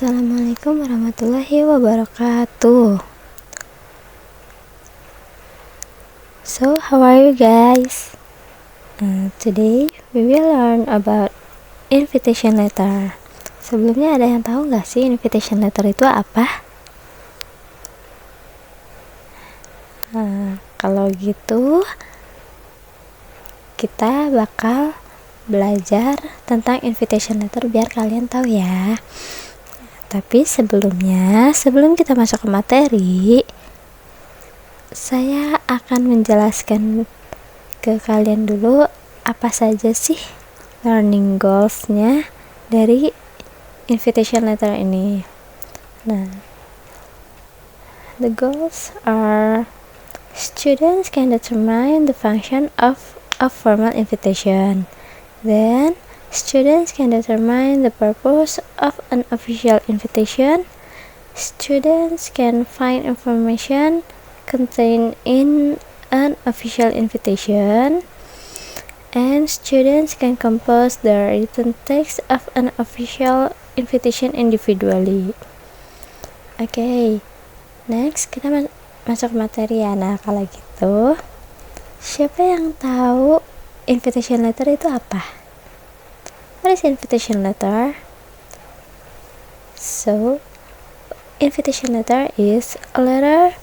Assalamualaikum warahmatullahi wabarakatuh. So, how are you guys? Today we will learn about invitation letter. Sebelumnya ada yang tahu nggak sih invitation letter itu apa? Kalau gitu kita bakal belajar tentang invitation letter biar kalian tahu ya. Tapi sebelum kita masuk ke materi, saya akan menjelaskan ke kalian dulu apa saja sih learning goals-nya dari invitation letter ini. Nah, the goals are: students can determine the function of a formal invitation. Then, students can determine the purpose of an official invitation. Students can find information contained in an official invitation. And students can compose the written text of an official invitation individually. Okay, next kita masuk materi ya. Nah, kalau gitu, siapa yang tahu invitation letter itu apa? What is invitation letter? So, invitation letter is a letter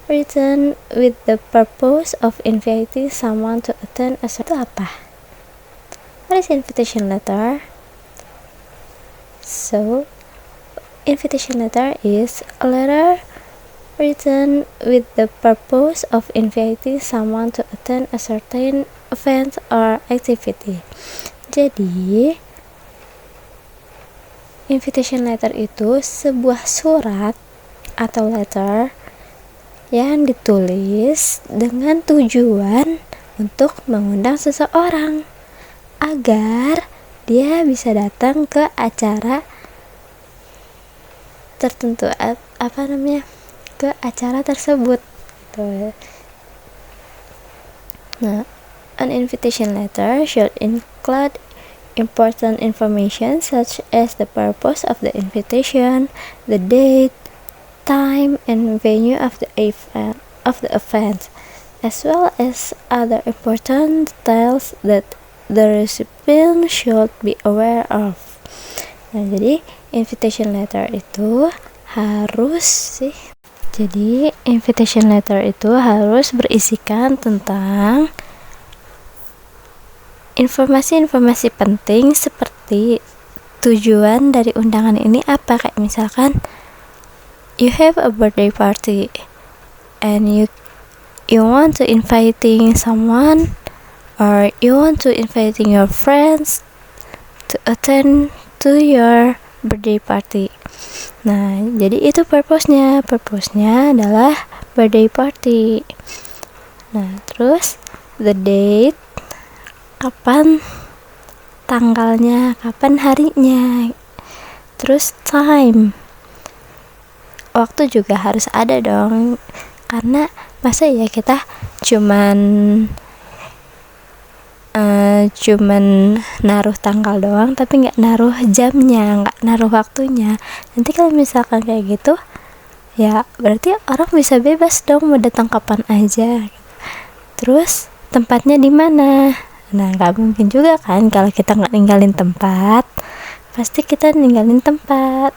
written with the purpose of inviting someone to attend a certain. Itu apa? What is invitation letter? So, invitation letter is a letter written with the purpose of inviting someone to attend a certain event or activity. Jadi, invitation letter itu sebuah surat atau letter yang ditulis dengan tujuan untuk mengundang seseorang agar dia bisa datang ke acara tertentu, ke acara tersebut. Nah, an invitation letter should include important information such as the purpose of the invitation, the date, time, and venue of the event, as well as other important details that the recipient should be aware of. Nah, jadi invitation letter itu harus berisikan tentang informasi-informasi penting seperti tujuan dari undangan ini apa, kayak misalkan you have a birthday party and you want to inviting someone, or you want to inviting your friends to attend to your birthday party. Nah, jadi itu purpose-nya adalah birthday party. Nah, terus the date, kapan tanggalnya, kapan harinya. Terus time, waktu juga harus ada dong, karena masa ya kita cuman naruh tanggal doang tapi nggak naruh jamnya, nggak naruh waktunya. Nanti kalau misalkan kayak gitu ya berarti orang bisa bebas dong mau datang kapan aja. Terus tempatnya di mana? Nah, nggak mungkin juga kan kalau kita nggak ninggalin tempat. Pasti kita ninggalin tempat,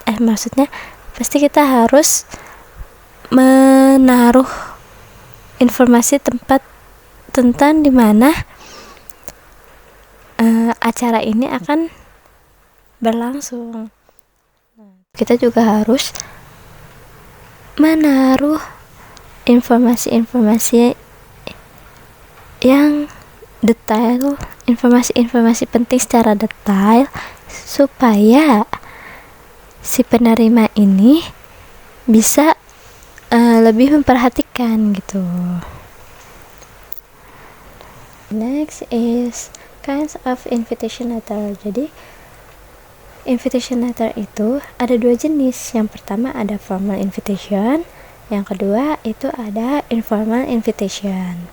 pasti kita harus menaruh informasi tempat tentang di mana acara ini akan berlangsung. Kita juga harus menaruh informasi-informasi yang detail, informasi-informasi penting secara detail supaya si penerima ini bisa lebih memperhatikan gitu. Next is kinds of invitation letter. Jadi invitation letter itu ada dua jenis. Yang pertama ada formal invitation, yang kedua itu ada informal invitation.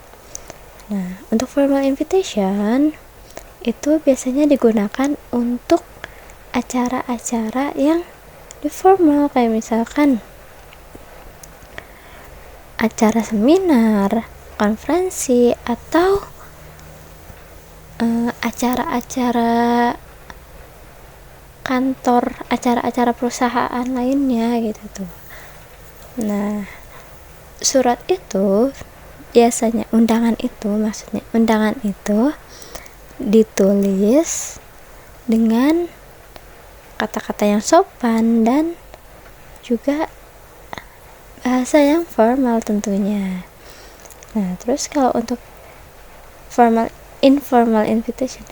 Nah, untuk formal invitation itu biasanya digunakan untuk acara-acara yang Di formal kayak misalkan acara seminar, konferensi, atau acara-acara kantor, acara-acara perusahaan lainnya gitu tuh. Nah, surat itu biasanya maksudnya undangan itu ditulis dengan kata-kata yang sopan dan juga bahasa yang formal tentunya. Nah, terus kalau untuk informal invitation,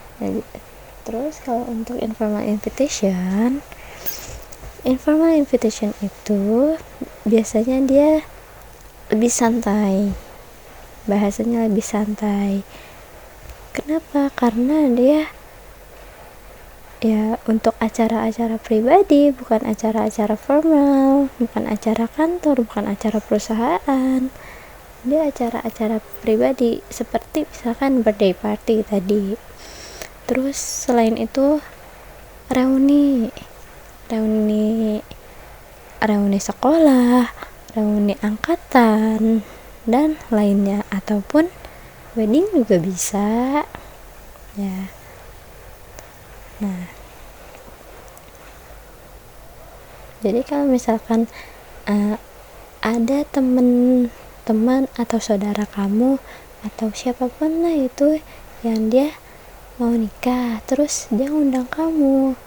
informal invitation itu biasanya dia lebih santai, bahasanya lebih santai. Kenapa? Karena dia ya untuk acara-acara pribadi, bukan acara-acara formal, bukan acara kantor, bukan acara perusahaan. Dia acara-acara pribadi seperti misalkan birthday party tadi. Terus selain itu reuni sekolah, reuni angkatan dan lainnya, ataupun wedding juga bisa ya. Nah, jadi kalau misalkan ada teman atau saudara kamu atau siapapun lah itu yang dia mau nikah, terus dia undang kamu,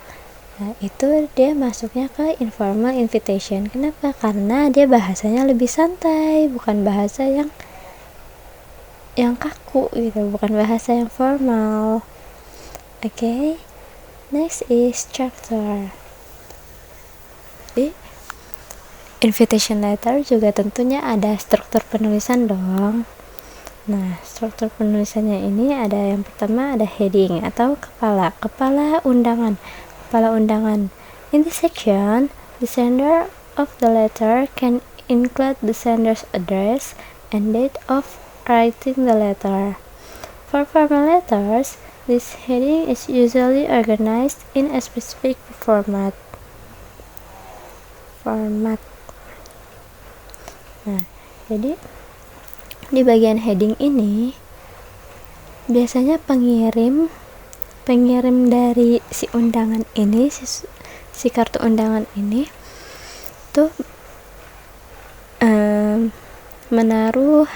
nah itu dia masuknya ke informal invitation. Kenapa? Karena dia bahasanya lebih santai, bukan bahasa yang kaku gitu, bukan bahasa yang formal. Okay, next is charter. Di invitation letter juga tentunya ada struktur penulisan dong. Nah, struktur penulisannya ini ada yang pertama ada heading atau kepala undangan. In this section, the sender of the letter can include the sender's address and date of writing the letter. For formal letters, this heading is usually organized in a specific format. Nah, jadi di bagian heading ini biasanya pengirim dari si undangan ini, si kartu undangan ini tuh menaruh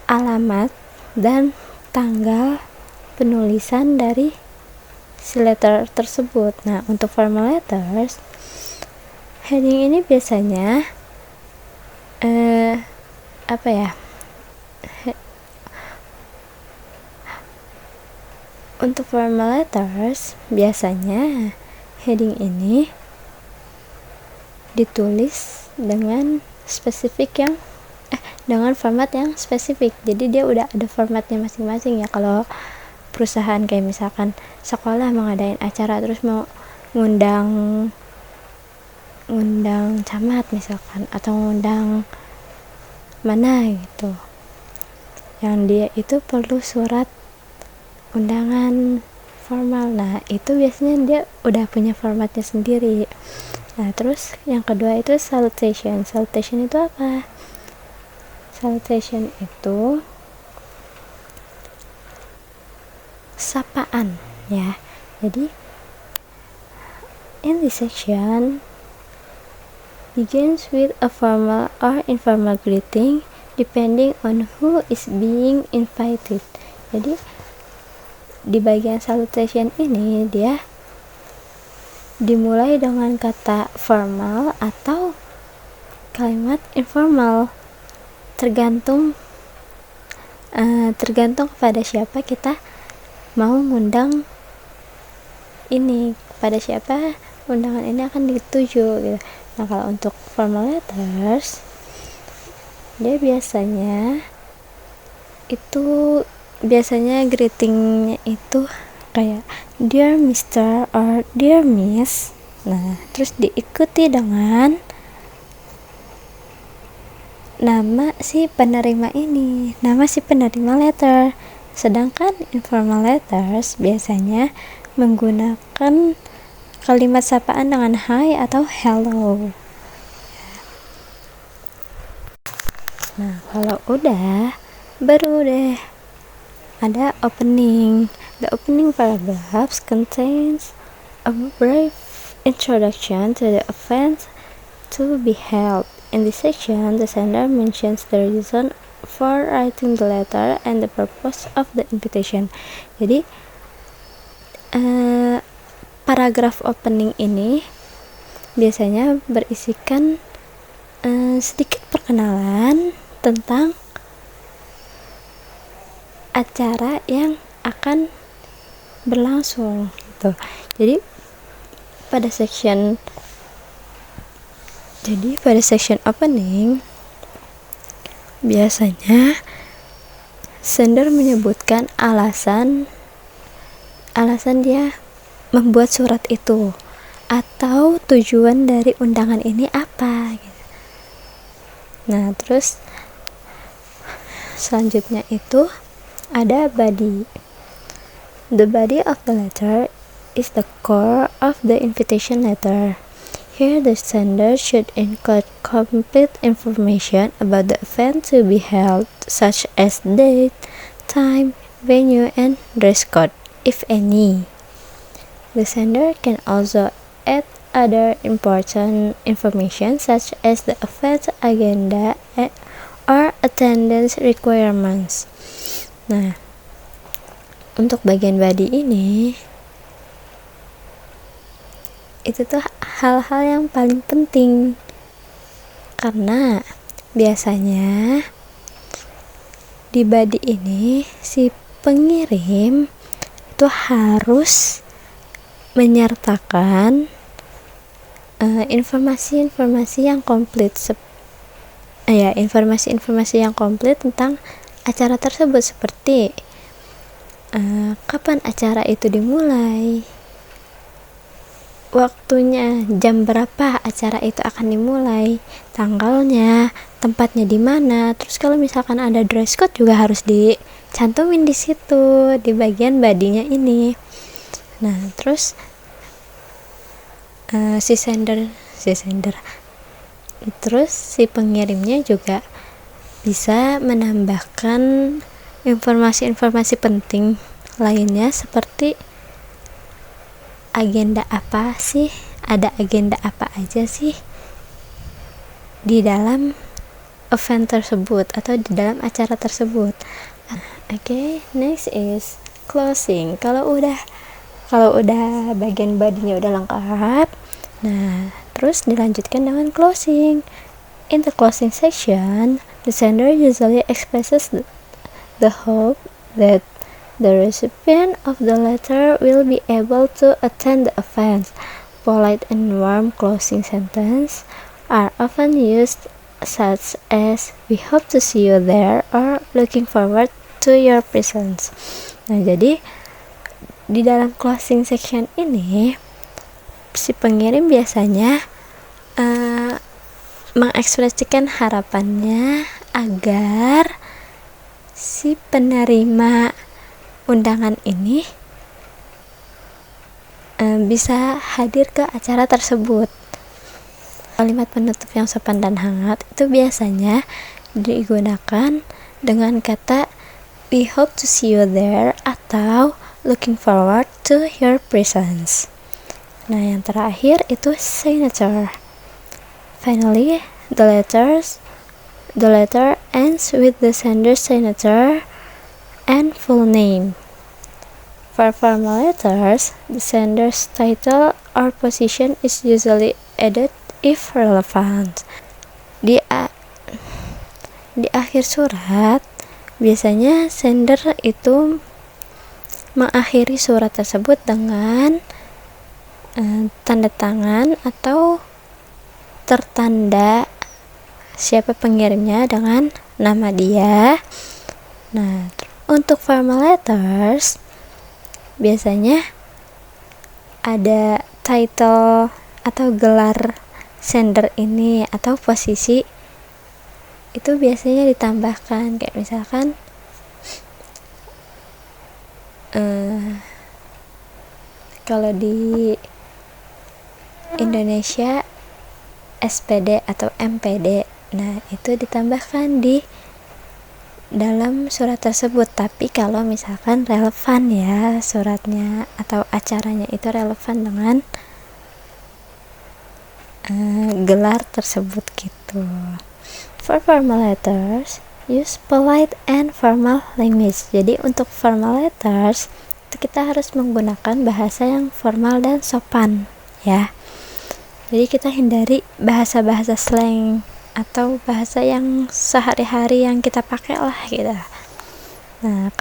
alamat dan tanggal penulisan dari si letter tersebut. Nah, untuk formal letters, heading ini biasanya untuk formal letters biasanya heading ini ditulis dengan dengan format yang spesifik. Jadi dia udah ada formatnya masing-masing ya. Kalau perusahaan kayak misalkan sekolah mengadain acara terus mau ngundang camat misalkan, atau ngundang mana gitu, yang dia itu perlu surat undangan formal. Nah, itu biasanya dia udah punya formatnya sendiri. Nah, terus yang kedua itu salutation. Salutation itu apa? Salutation itu sapaan ya. Jadi in this section begins with a formal or informal greeting depending on who is being invited. Jadi di bagian salutation ini dia dimulai dengan kata formal atau kalimat informal, tergantung kepada siapa kita mau ngundang ini, kepada siapa undangan ini akan dituju gitu. Nah, kalau untuk formal letters dia biasanya greetingnya itu kayak Dear Mr. or Dear Miss. Nah, terus diikuti dengan nama si penerima letter. Sedangkan informal letters biasanya menggunakan kalimat sapaan dengan hi atau hello. Nah, kalau udah, baru deh ada opening. The opening paragraphs contains a brief introduction to the event to be held. In this section, the sender mentions the reason for writing the letter and the purpose of the invitation. Jadi, paragraf opening ini biasanya berisikan sedikit perkenalan tentang acara yang akan berlangsung gitu. Jadi pada section opening biasanya sender menyebutkan alasan dia membuat surat itu atau tujuan dari undangan ini apa gitu. Nah, terus selanjutnya itu ada body. The body of the letter is the core of the invitation letter. Here the sender should include complete information about the event to be held, such as date, time, venue, and dress code, if any. The sender can also add other important information such as the event agenda or attendance requirements. Nah, untuk bagian body ini itu tuh hal-hal yang paling penting, karena biasanya di body ini si pengirim itu harus menyertakan informasi-informasi yang komplit informasi-informasi yang komplit tentang acara tersebut, seperti kapan acara itu dimulai, waktunya, jam berapa acara itu akan dimulai, tanggalnya, tempatnya di mana. Terus kalau misalkan ada dress code juga harus dicantumin di situ di bagian badinya ini. Nah, terus terus si pengirimnya juga bisa menambahkan informasi-informasi penting lainnya, seperti agenda apa sih, ada agenda apa aja sih di dalam event tersebut atau di dalam acara tersebut. Okay, next is closing. Kalau udah bagian badinya udah lengkap, nah terus dilanjutkan dengan closing. In the closing section, the sender usually expresses the hope that the recipient of the letter will be able to attend the event. Polite and warm closing sentences are often used, such as "We hope to see you there" or "Looking forward to your presence." Nah, jadi di dalam closing section ini si pengirim biasanya mengekspresikan harapannya agar si penerima undangan ini bisa hadir ke acara tersebut. Kalimat penutup yang sopan dan hangat itu biasanya digunakan dengan kata "We hope to see you there" atau "Looking forward to your presence." Nah, yang terakhir itu signature. Finally, the letter ends with the sender's signature and full name. For formal letters, the sender's title or position is usually added if relevant. Di akhir surat, biasanya sender itu mengakhiri surat tersebut dengan tanda tangan atau tertanda siapa pengirimnya dengan nama dia. Nah, untuk formal letters biasanya ada title atau gelar sender ini atau posisi itu biasanya ditambahkan, kayak misalkan kalau di Indonesia SPD atau MPD. Nah, itu ditambahkan di dalam surat tersebut. Tapi kalau misalkan relevan ya suratnya atau acaranya itu relevan dengan gelar tersebut gitu. For formal letters, use polite and formal language. Jadi untuk formal letters kita harus menggunakan bahasa yang formal dan sopan ya. Jadi kita hindari bahasa-bahasa slang atau bahasa yang sehari-hari yang kita pakai lah gitu. Nah,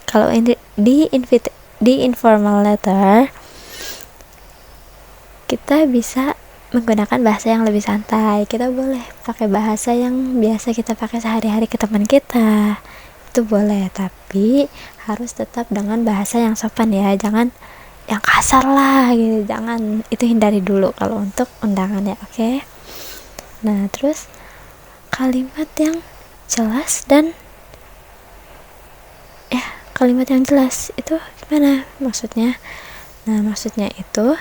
kalau di informal letter kita bisa menggunakan bahasa yang lebih santai. Kita boleh pakai bahasa yang biasa kita pakai sehari-hari ke teman kita, itu boleh, tapi harus tetap dengan bahasa yang sopan ya, jangan yang kasar lah gitu, jangan, itu hindari dulu kalau untuk undangan ya, oke? Nah, terus kalimat yang jelas dan kalimat yang jelas itu gimana maksudnya? Nah, maksudnya itu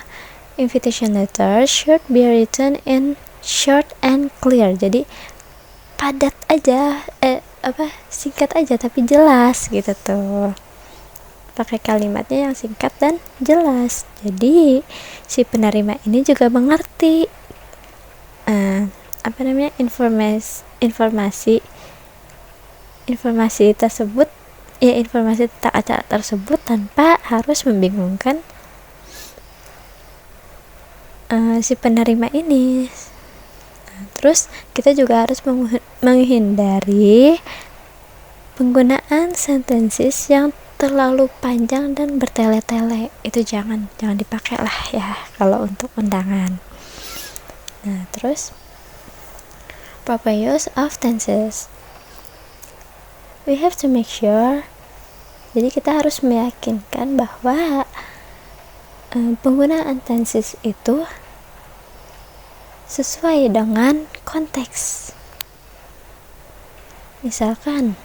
invitation letter should be written in short and clear. Jadi padat aja, singkat aja tapi jelas gitu tuh. Pakai kalimatnya yang singkat dan jelas. Jadi si penerima ini juga mengerti informasi tersebut ya, informasi tentang acara tersebut tanpa harus membingungkan si penerima ini. Terus kita juga harus menghindari penggunaan sentences yang terlalu panjang dan bertele-tele. Itu jangan dipakai lah ya kalau untuk undangan. Nah, terus proper use of tenses. We have to make sure. Jadi kita harus meyakinkan bahwa penggunaan tenses itu sesuai dengan konteks. Misalkan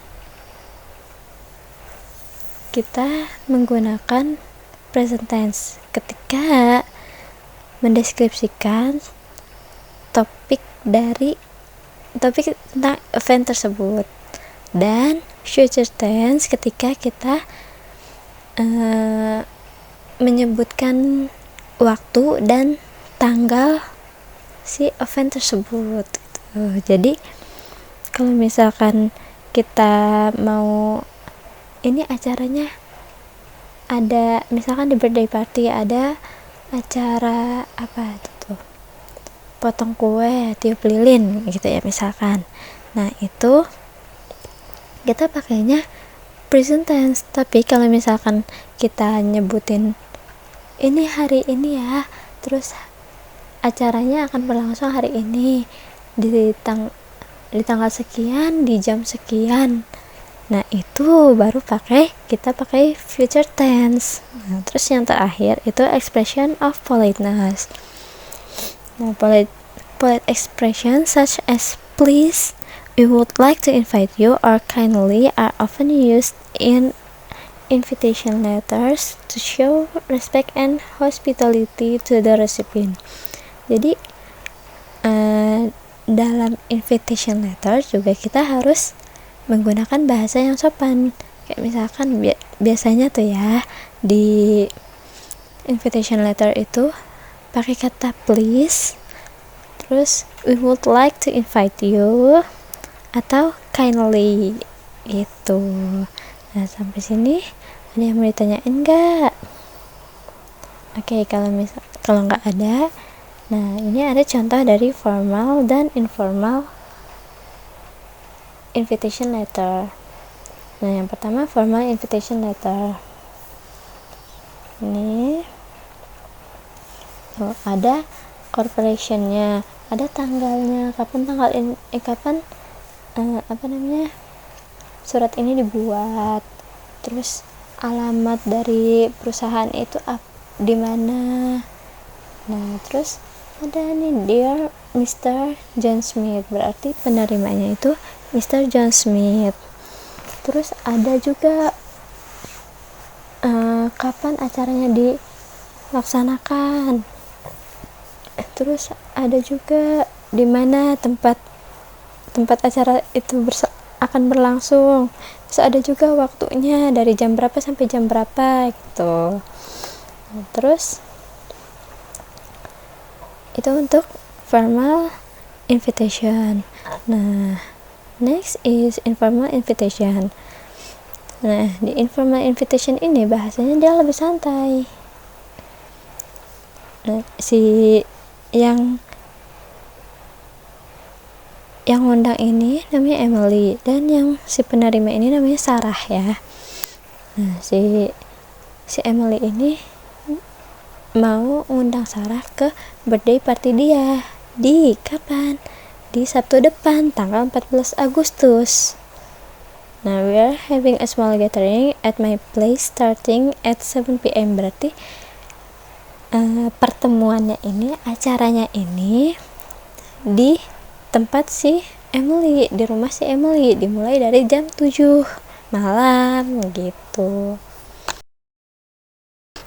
kita menggunakan present tense ketika mendeskripsikan topik tentang event tersebut, dan future tense ketika kita menyebutkan waktu dan tanggal si event tersebut gitu. Jadi kalau misalkan kita mau ini acaranya ada, misalkan di birthday party ada acara apa tuh, potong kue, tiup lilin gitu ya misalkan. Nah, itu kita pakainya present tense. Tapi kalau misalkan kita nyebutin ini hari ini ya, terus acaranya akan berlangsung hari ini di tanggal sekian, di jam sekian, nah itu baru kita pakai future tense. Nah, terus yang terakhir itu expression of politeness. Nah, polite expression such as please, we would like to invite you, or kindly are often used in invitation letters to show respect and hospitality to the recipient. Jadi dalam invitation letter juga kita harus menggunakan bahasa yang sopan. Kayak misalkan biasanya tuh ya di invitation letter itu pakai kata please, terus we would like to invite you, atau kindly itu. Nah, sampai sini ada yang mau ditanyain enggak? Oke, kalau nggak ada, nah ini ada contoh dari formal dan informal invitation letter. Nah, yang pertama formal invitation letter. Ini ada corporationnya, ada tanggalnya, kapan surat ini dibuat, terus alamat dari perusahaan itu di mana. Nah, terus ada nih dear Mr. John Smith, berarti penerimanya itu Mr. John Smith. Terus ada juga kapan acaranya dilaksanakan. terus ada juga di mana tempat acara itu akan berlangsung, terus ada juga waktunya dari jam berapa sampai jam berapa gitu. Nah, terus itu untuk formal invitation. Nah, next is informal invitation. Nah, di informal invitation ini bahasanya dia lebih santai. Nah, si yang undang ini namanya Emily, dan yang si penerima ini namanya Sarah ya. Nah, si Emily ini mau undang Sarah ke birthday party dia di kapan? Di Sabtu depan, tanggal 14 Agustus. Nah, we are having a small gathering at my place starting at 7 PM. Berarti pertemuannya ini, acaranya ini di tempat si Emily, di rumah si Emily, dimulai dari jam 7 malam gitu.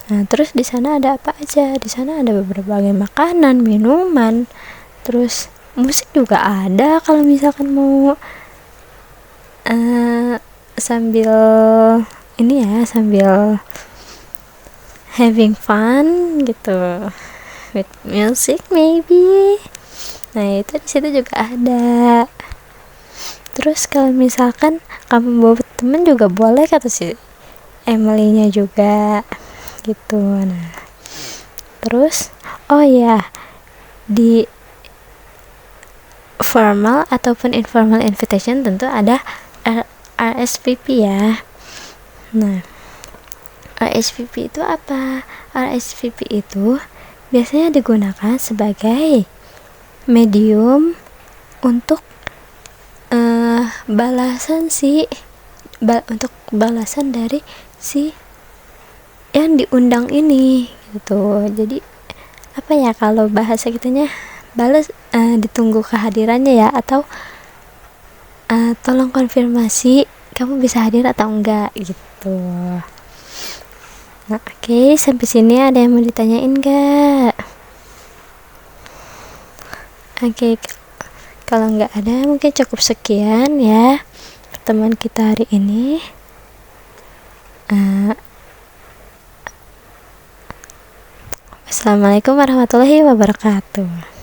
Nah, terus di sana ada apa aja? Di sana ada berbagai makanan, minuman, terus musik juga ada kalau misalkan mau sambil ini ya, sambil having fun gitu with music maybe. Nah, itu di situ juga ada. Terus kalau misalkan kamu bawa temen juga boleh, kata si Emily-nya juga gitu. Nah, terus oh ya, di formal ataupun informal invitation tentu ada RSVP ya. Nah, RSVP itu apa? RSVP itu biasanya digunakan sebagai medium untuk untuk balasan dari si yang diundang ini gitu. Jadi apa ya, kalau bahasa kitanya balas, ditunggu kehadirannya ya, atau tolong konfirmasi kamu bisa hadir atau enggak gitu. Nah, oke, sampai sini ada yang mau ditanyain enggak? Oke, kalau enggak ada mungkin cukup sekian ya pertemuan kita hari ini. Assalamualaikum warahmatullahi wabarakatuh.